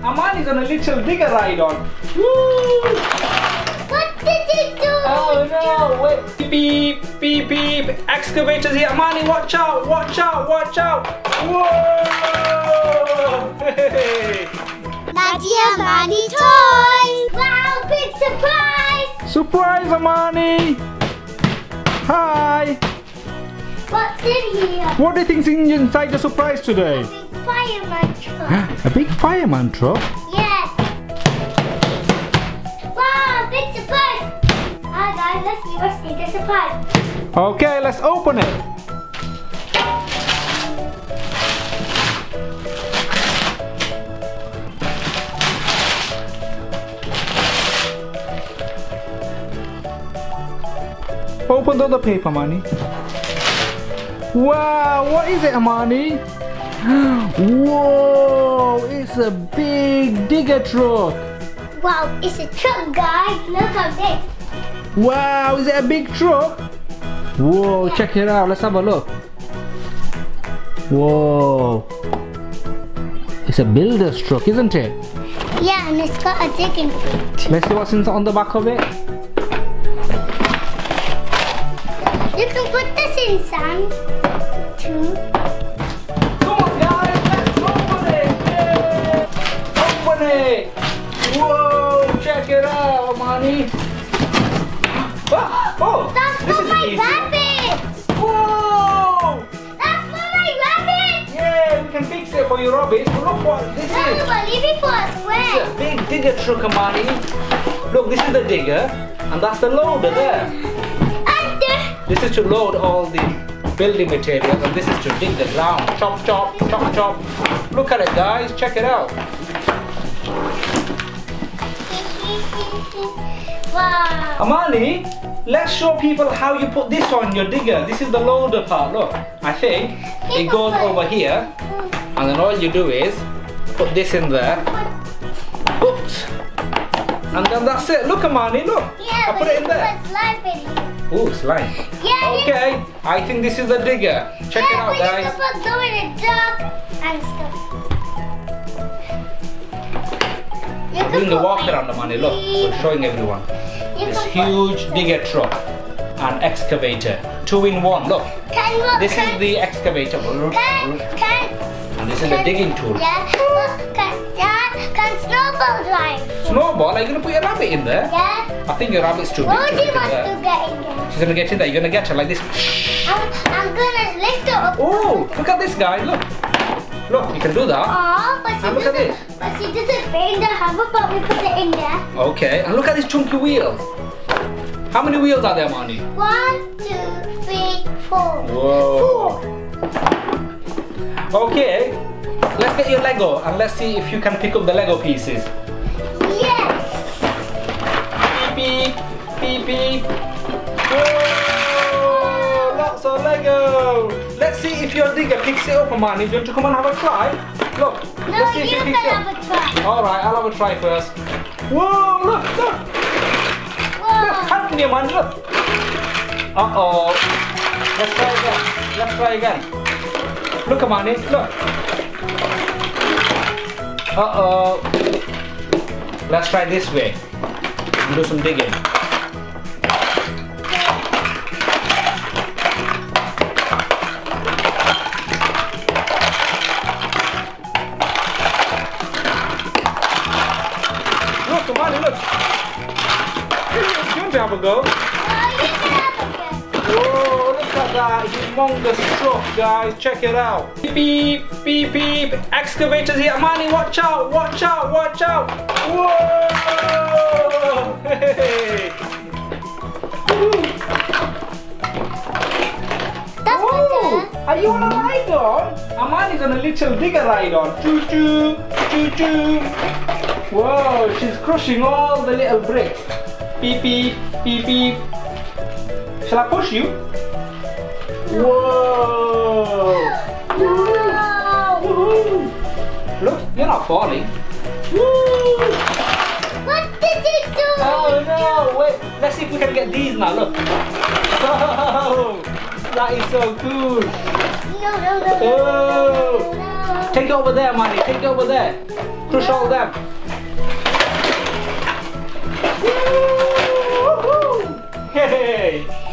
Amani's on a little digger ride on. Woo! What did it do? Oh no! Wait! Beep, beep, beep! Excavators here! Amani, watch out! Watch out! Watch out! Whoa! Hey! Daddy Amani toys! Wow, big surprise! Surprise, Amani! Hi! What's in here? What do you think's inside the surprise today? A big fireman truck. A big fireman truck? Yeah. Wow, big surprise! Hi guys, let's see what's in the surprise. Okay, let's open it. Open the paper, Amani. Wow, what is it, Amani? Whoa, it's a big digger truck. Wow, it's a truck, guys. Look at this. Wow, is it a big truck? Whoa, check it out. Let's have a look. Whoa. It's a builder's truck, isn't it? Yeah, and it's got a digging boot. Let's see what's on the back of it. You can put this in sand too. Come on, guys, let's open it. Yeah. Open it. Whoa, check it out, Amani. Oh, That's this for is my easy. rabbits. Whoa. That's for my rabbits. Yeah, we can fix it for your rabbits. Look what this No, is. but leave it for a It's square. a big digger truck, Amani. Look, this is the digger, and that's the loader there. And This is to load all the building materials, and this is to dig the ground. Chop, chop, chop, chop. Look at it, guys. Check it out. wow. Amani, let's show people how you put this on your digger. This is the loader part. Look, I think it goes over here, and then all you do is put this in there. Oops. And then that's it. Look, Amani, look. Yeah, I put it in there. Put slime in here. Ooh, slime. Yeah, Okay, I think this is the digger. Check it out, but you guys. can put glue in a jug and stuff. You can Doing the put walk my around, Amani. Look, we're showing everyone. You This can put huge some- digger truck and excavator. 2-in-1. Look, this is the excavator. And this is the digging tool. Yeah, look, can snowball drive? Snowball, are you going to put your rabbit in there? Yeah. I think your rabbit's too big to Rosie fit in wants there. to get in there. She's going to get in there. You're going to get her like this. I'm gonna lift it up. Oh, look at this, guy. Look. Look, you can do that. Oh, but And look at this. she doesn't fit in the hammer, but we put it in there. Okay, and look at these chunky wheels. How many wheels are there, Mani? 1, 2, 3, 4. Whoa. Okay, let's get your Lego and let's see if you can pick up the Lego pieces. Yes. Beep, beep, beep, beep. Whoa, lots of Lego. Let's see if your digger picks it up, Amani. Do you want to come and have a try? Look, No, let's see if you it can picks it have up. a try. Alright, I'll have a try first. Whoa, look, look. Look, Whoa. help me, Amani, look. Uh-oh. Let's try again. Let's try again. Look, Amani, look. Uh-oh. Let's try this way. Do some digging. Look, Amani, look. You want to have a go? Oh, you can have a go. Whoa, look at that humongous truck, guys. Check it out. Beep, beep, beep. Excavators here. Amani, watch out, watch out, watch out. Whoa! Hey. That's Whoa. better. Are you on a ride on? Amani's on a little digger ride on. Choo choo, choo choo. Whoa, she's crushing all the little bricks. Beep, beep, beep, beep. Shall I push you? Whoa! No. Woohoo. Look, you're not falling. Woo. What did it do? Oh no, wait, let's see if we can get these now, look. Oh, that is so cool. No, no, no, no, Oh. no, no, no. Take it over there, Marty. Take it over there. Crush all them. Hey!